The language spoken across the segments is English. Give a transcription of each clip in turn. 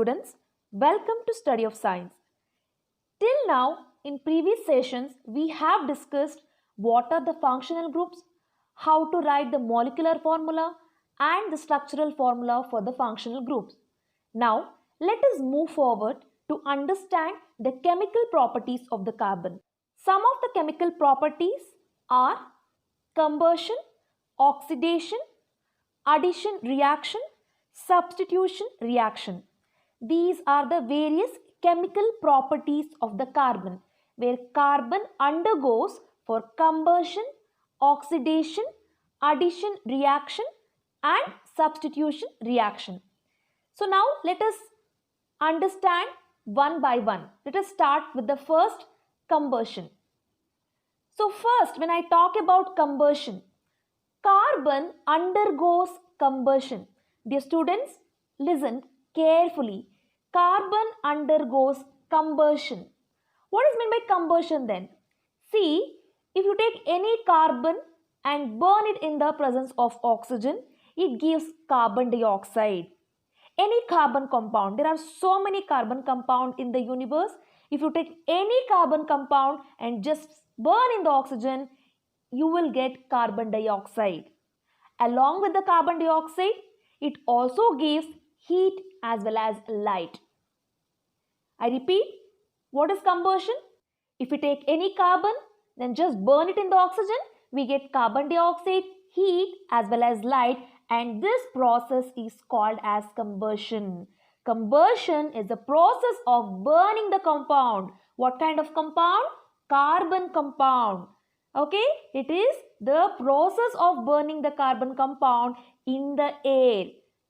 students, welcome to Study of Science. Till now, in previous sessions, we have discussed what are the functional groups, how to write the molecular formula and the structural formula for the functional groups. Now, let us move forward to understand the chemical properties of the carbon. Some of the chemical properties are combustion, oxidation, addition reaction, substitution reaction. These are the various chemical properties of the carbon where carbon undergoes for combustion, oxidation, addition reaction and substitution reaction. So now let us understand one by one. Let us start with the first, combustion. So first, when I talk about combustion, carbon undergoes combustion. Dear students, listen carefully. Carbon undergoes combustion. What is meant by combustion then? See, if you take any carbon and burn it in the presence of oxygen, it gives carbon dioxide. Any carbon compound, there are so many carbon compounds in the universe. If you take any carbon compound and just burn in the oxygen, you will get carbon dioxide. Along with the carbon dioxide, it also gives heat as well as light. I repeat, what is combustion? If we take any carbon, then just burn it in the oxygen, we get carbon dioxide, heat as well as light, and this process is called as combustion. Combustion is the process of burning the compound. What kind of compound? Carbon compound. Okay, it is the process of burning the carbon compound in the air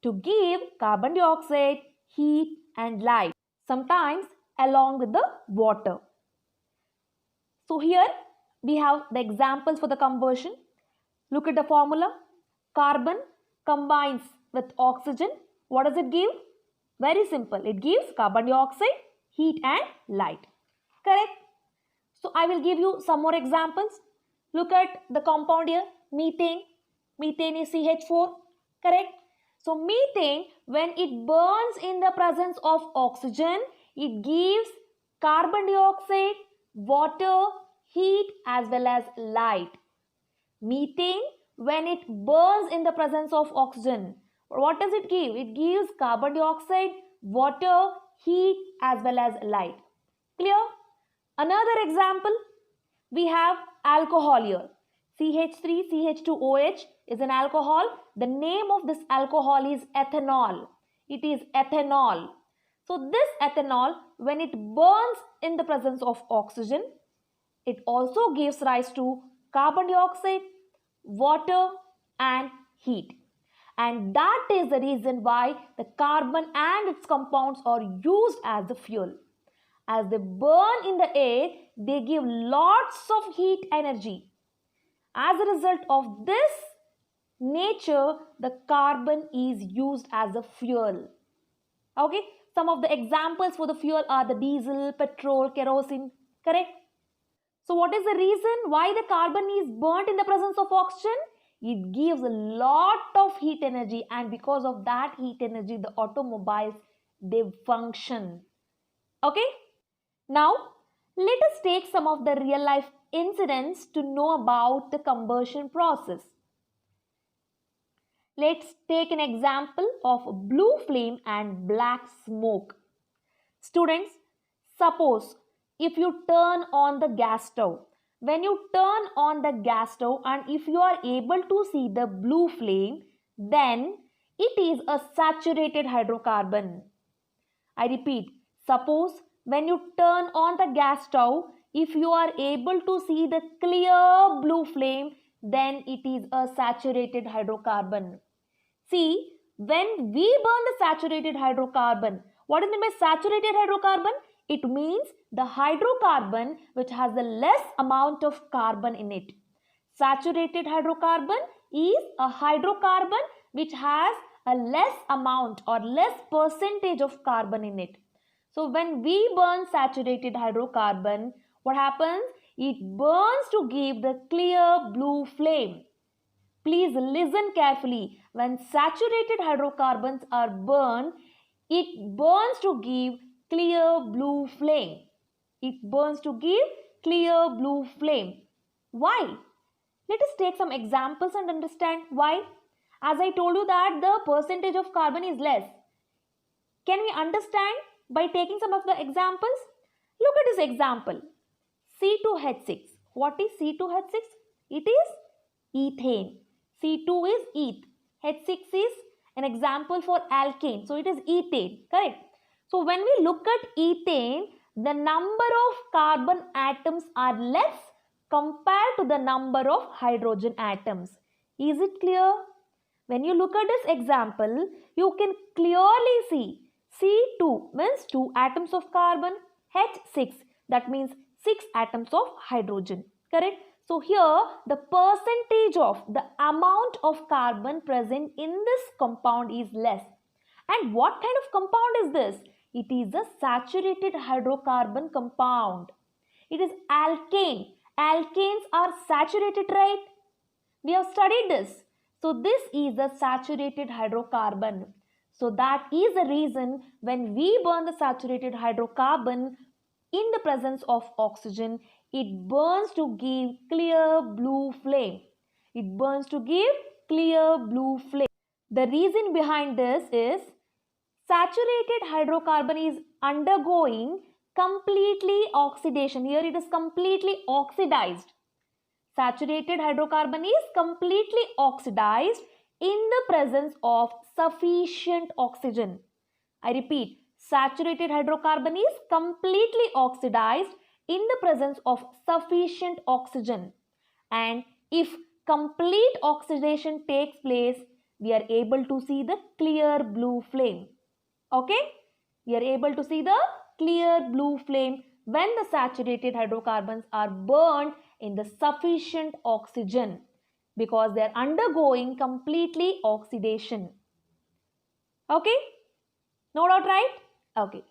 to give carbon dioxide, heat and light, sometimes along with the water. So here we have the examples for the combustion. Look at the formula. Carbon combines with oxygen. What does it give? Very simple. It gives carbon dioxide, heat and light. Correct? So I will give you some more examples. Look at the compound here, methane. Methane is CH4. Correct? So methane, when it burns in the presence of oxygen, it gives carbon dioxide, water, heat as well as light. Methane, when it burns in the presence of oxygen, what does it give? It gives carbon dioxide, water, heat as well as light. Clear? Another example, we have alcohol here. CH3, CH2OH is an alcohol. The name of this alcohol is ethanol. It is ethanol. So this ethanol, when it burns in the presence of oxygen, it also gives rise to carbon dioxide, water and heat. And that is the reason why the carbon and its compounds are used as the fuel. As they burn in the air, they give lots of heat energy. As a result of this nature, the carbon is used as a fuel. Okay, some of the examples for the fuel are the diesel, petrol, kerosene. Correct? So what is the reason why the carbon is burnt in the presence of oxygen? It gives a lot of heat energy, and because of that heat energy, the automobiles, they function. Okay? Now, let us take some of the real life incidents to know about the combustion process. Let's take an example of blue flame and black smoke. Students, suppose if you turn on the gas stove, when you turn on the gas stove and if you are able to see the blue flame, then it is a saturated hydrocarbon. I repeat, suppose when you turn on the gas stove, if you are able to see the clear blue flame, then it is a saturated hydrocarbon. See, when we burn the saturated hydrocarbon, what is meant by saturated hydrocarbon? It means the hydrocarbon which has the less amount of carbon in it. Saturated hydrocarbon is a hydrocarbon which has a less amount or less percentage of carbon in it. So when we burn saturated hydrocarbon, what happens? It burns to give the clear blue flame. Please listen carefully. When saturated hydrocarbons are burned, It burns to give clear blue flame. It burns to give clear blue flame. Why? Let us take some examples and understand why. As I told you that the percentage of carbon is less. Can we understand by taking some of the examples? Look at this example. C2H6. What is C2H6? It is ethane. C2 is eth. H6 is an example for alkane. So it is ethane. Correct? So when we look at ethane, the number of carbon atoms are less compared to the number of hydrogen atoms. Is it clear? When you look at this example, you can clearly see C2 means 2 atoms of carbon, H6 that means 6 atoms of hydrogen. Correct? So here the percentage of the amount of carbon present in this compound is less. And what kind of compound is this? It is a saturated hydrocarbon compound. It is alkane. Alkanes are saturated, right? We have studied this. So this is a saturated hydrocarbon. So that is the reason when we burn the saturated hydrocarbon in the presence of oxygen, it burns to give clear blue flame. It burns to give clear blue flame. The reason behind this is saturated hydrocarbon is undergoing completely oxidation. Here it is completely oxidized. Saturated hydrocarbon is completely oxidized in the presence of sufficient oxygen. I repeat, saturated hydrocarbon is completely oxidized in the presence of sufficient oxygen. And if complete oxidation takes place, we are able to see the clear blue flame. Okay? We are able to see the clear blue flame when the saturated hydrocarbons are burned in the sufficient oxygen because they are undergoing completely oxidation. Okay? No doubt, right? Okay.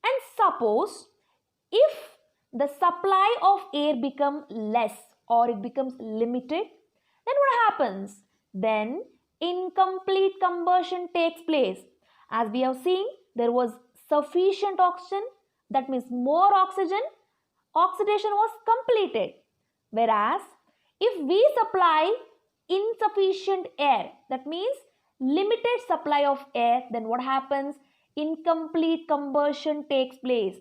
And suppose if the supply of air becomes less or it becomes limited, then what happens? Then incomplete combustion takes place. As we have seen, there was sufficient oxygen, that means more oxygen, oxidation was completed. Whereas if we supply insufficient air, that means limited supply of air, then what happens? Incomplete combustion takes place.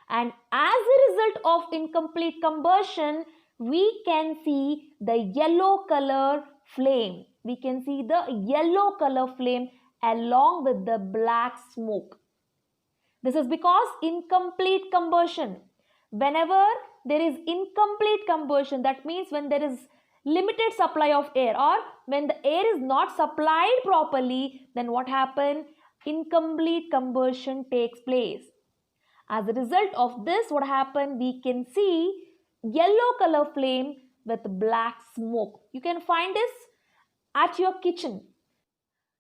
And as a result of incomplete combustion, we can see the yellow color flame. We can see the yellow color flame along with the black smoke. This is because incomplete combustion. Whenever there is incomplete combustion, that means when there is limited supply of air or when the air is not supplied properly, then what happens? Incomplete combustion takes place. As a result of this, what happened? We can see yellow color flame with black smoke. You can find this at your kitchen.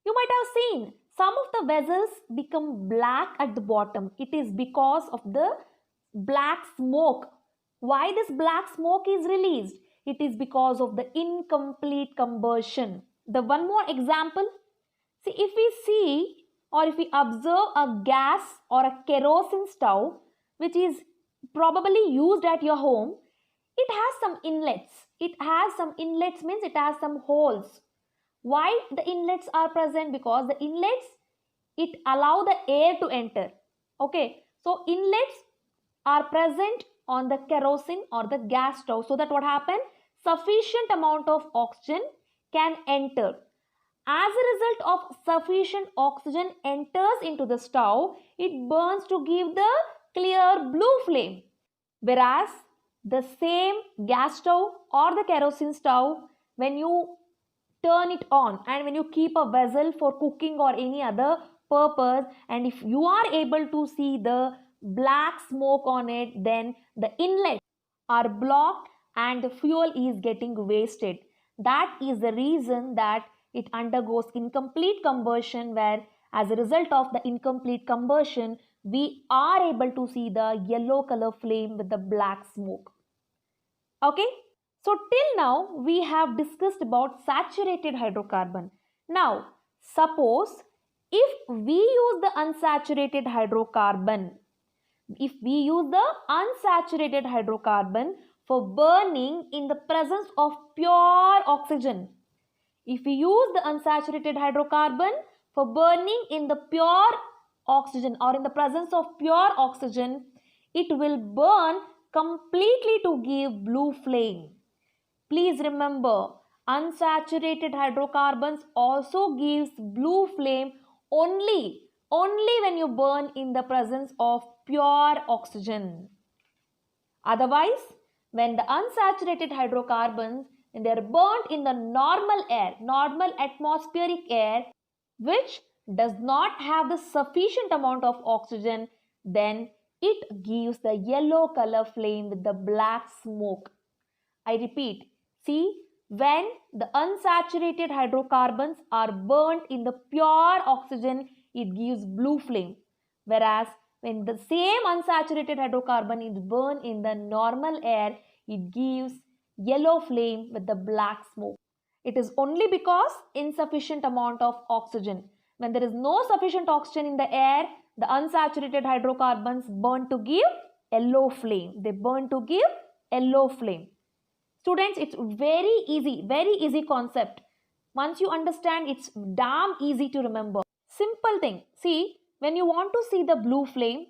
You might have seen some of the vessels become black at the bottom. It is because of the black smoke. Why this black smoke is released? It is because of the incomplete combustion. The one more example. See, if we see or if we observe a gas or a kerosene stove which is probably used at your home, it has some inlets. It has some inlets means it has some holes. Why the inlets are present? Because the inlets, it allow the air to enter. Okay, so inlets are present on the kerosene or the gas stove so that what happens? Sufficient amount of oxygen can enter. As a result of sufficient oxygen enters into the stove, it burns to give the clear blue flame. Whereas the same gas stove or the kerosene stove, when you turn it on and when you keep a vessel for cooking or any other purpose, and if you are able to see the black smoke on it, then the inlets are blocked and the fuel is getting wasted. That is the reason that it undergoes incomplete combustion, where as a result of the incomplete combustion, we are able to see the yellow color flame with the black smoke. Okay? So till now we have discussed about saturated hydrocarbon. Now suppose If we use the unsaturated hydrocarbon, for burning in the presence of pure oxygen, if we use the unsaturated hydrocarbon for burning in the pure oxygen or in the presence of pure oxygen, it will burn completely to give blue flame. Please remember, unsaturated hydrocarbons also gives blue flame only when you burn in the presence of pure oxygen. Otherwise, when the unsaturated hydrocarbons, when they are burnt in the normal air, normal atmospheric air, which does not have the sufficient amount of oxygen, then it gives the yellow color flame with the black smoke. I repeat, see, when the unsaturated hydrocarbons are burnt in the pure oxygen, it gives blue flame. Whereas when the same unsaturated hydrocarbon is burned in the normal air, it gives yellow flame with the black smoke. It is only because insufficient amount of oxygen. When there is no sufficient oxygen in the air, the unsaturated hydrocarbons burn to give yellow flame. They burn to give yellow flame. Students, it's very easy concept. Once you understand, it's damn easy to remember. Simple thing. See, when you want to see the blue flame,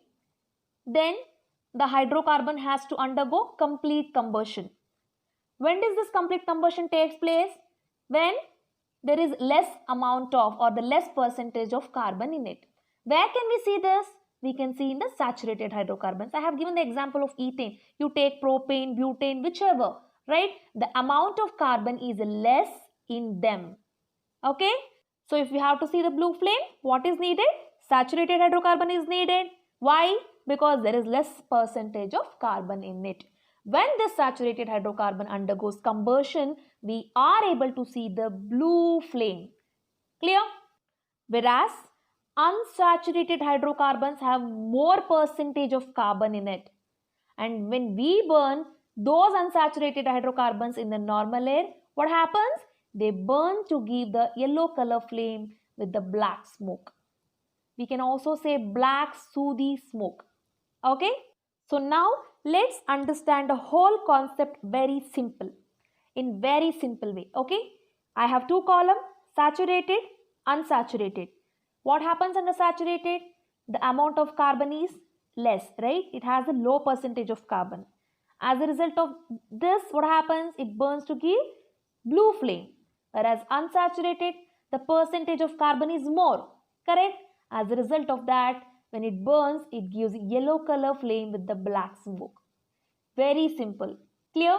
then the hydrocarbon has to undergo complete combustion. When does this complete combustion takes place? When there is less amount of or the less percentage of carbon in it. Where can we see this? We can see in the saturated hydrocarbons. I have given the example of ethane. You take propane, butane, whichever, right? The amount of carbon is less in them. Okay? So if we have to see the blue flame, what is needed? Saturated hydrocarbon is needed. Why? Because there is less percentage of carbon in it. When this saturated hydrocarbon undergoes combustion, we are able to see the blue flame. Clear? Whereas unsaturated hydrocarbons have more percentage of carbon in it. And when we burn those unsaturated hydrocarbons in the normal air, what happens? They burn to give the yellow color flame with the black smoke. We can also say black sooty smoke. Okay? So now let's understand the whole concept very simple. In very simple way. Okay? I have two columns, saturated, unsaturated. What happens under saturated? The amount of carbon is less, right? It has a low percentage of carbon. As a result of this, what happens? It burns to give blue flame. Whereas unsaturated, the percentage of carbon is more, correct? As a result of that, when it burns, it gives yellow color flame with the black smoke. Very simple. Clear?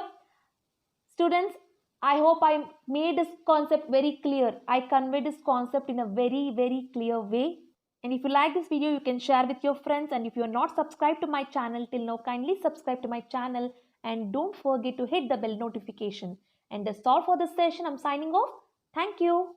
Students, I hope I made this concept very clear. I conveyed this concept in a very clear way. And if you like this video, you can share with your friends. And if you are not subscribed to my channel till now, kindly subscribe to my channel. And don't forget to hit the bell notification. And that's all for this session. I'm signing off. Thank you.